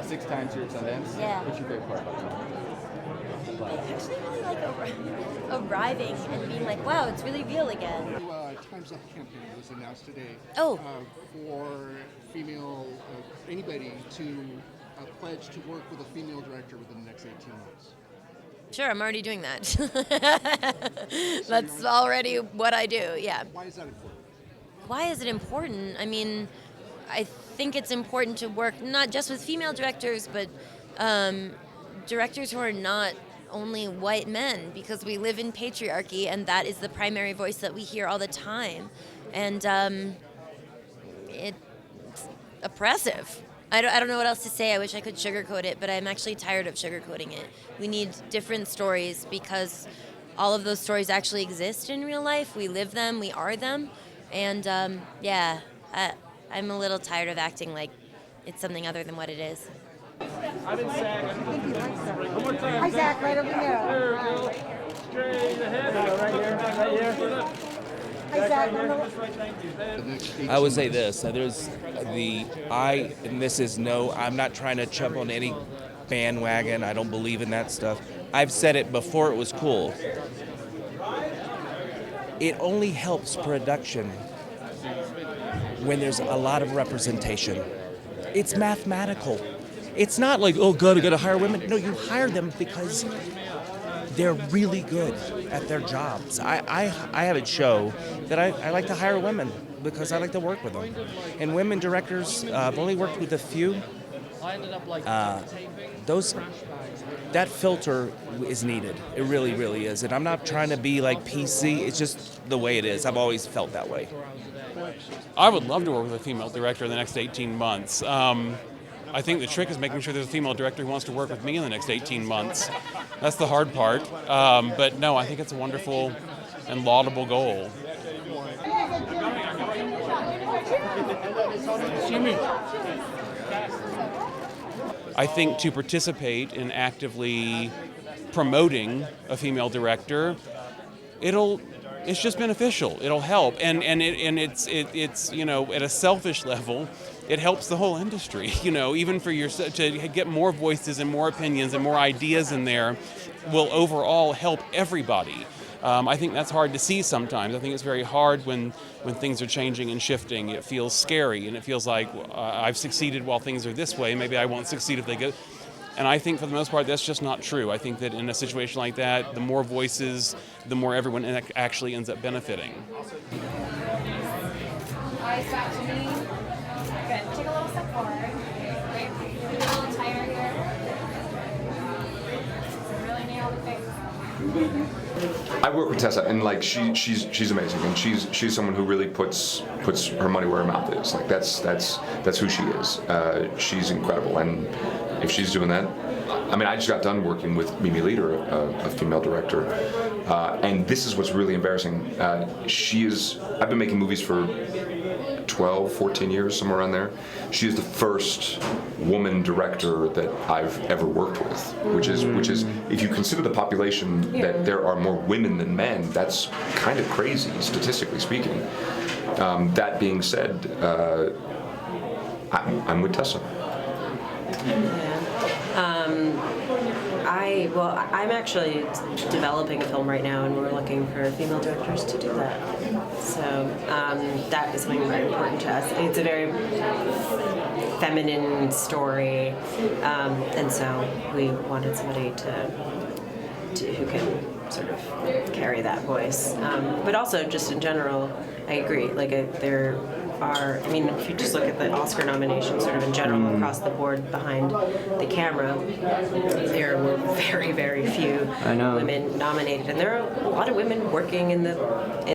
6 times here at Sundance. Yeah. What's your favorite part about it? I actually really like arriving and being like, wow, it's really real again. Time's Up campaign was announced today. Oh. For female, anybody to pledge to work with a female director within the next 18 months. Sure, I'm already doing that. That's already what I do, yeah. Why is that important? Why is it important? I mean, I think it's important to work not just with female directors, but directors who are not only white men, because we live in patriarchy, and that is the primary voice that we hear all the time. And it's oppressive. I don't know what else to say. I wish I could sugarcoat it, but I'm actually tired of sugarcoating it. We need different stories because all of those stories actually exist in real life. We live them, we are them. And I'm a little tired of acting like it's something other than what it is. I'm in Zach. One more time. Hi, Zach, right over here. There we go. Straight ahead. Right here. Hi, Zach. I would say this. I'm not trying to jump on any bandwagon. I don't believe in that stuff. I've said it before it was cool. It only helps production when there's a lot of representation. It's mathematical. It's not like, oh, God, I gotta hire women. No, you hire them because they're really good at their jobs. I have a show that I like to hire women because I like to work with them. And women directors, I've only worked with a few. That filter is needed. It really, really is. And I'm not trying to be like PC. It's just the way it is. I've always felt that way. I would love to work with a female director in the next 18 months. I think the trick is making sure there's a female director who wants to work with me in the next 18 months. That's the hard part. But no, I think it's a wonderful and laudable goal. I think to participate in actively promoting a female director, it's just beneficial. It'll help, and it's at a selfish level, it helps the whole industry. Even for to get more voices and more opinions and more ideas in there, will overall help everybody. I think that's hard to see sometimes. I think it's very hard when things are changing and shifting. It feels scary, and it feels like I've succeeded while things are this way. Maybe I won't succeed if they go. And I think for the most part, that's just not true. I think that in a situation like that, the more voices, the more everyone actually ends up benefiting. Eyes back to me. Good. Take a little step forward. Great. A little tighter here. Really nail the face. I work with Tessa, and she's amazing, and she's someone who really puts her money where her mouth is. Like that's who she is. She's incredible, and if she's doing that, I mean, I just got done working with Mimi Leader, a female director, and this is what's really embarrassing. I've been making movies for 12, 14 years, somewhere around there. She is the first woman director that I've ever worked with, which is if you consider the population that there are more women than men, that's kind of crazy, statistically speaking. That being said, I'm with Tessa. I'm actually developing a film right now, and we're looking for female directors to do that. So that is something very important to us. It's a very feminine story, and so we wanted somebody who can sort of carry that voice. But also, just in general, I agree. If you just look at the Oscar nominations sort of in general across the board behind the camera, there were very, very few women nominated. And there are a lot of women working in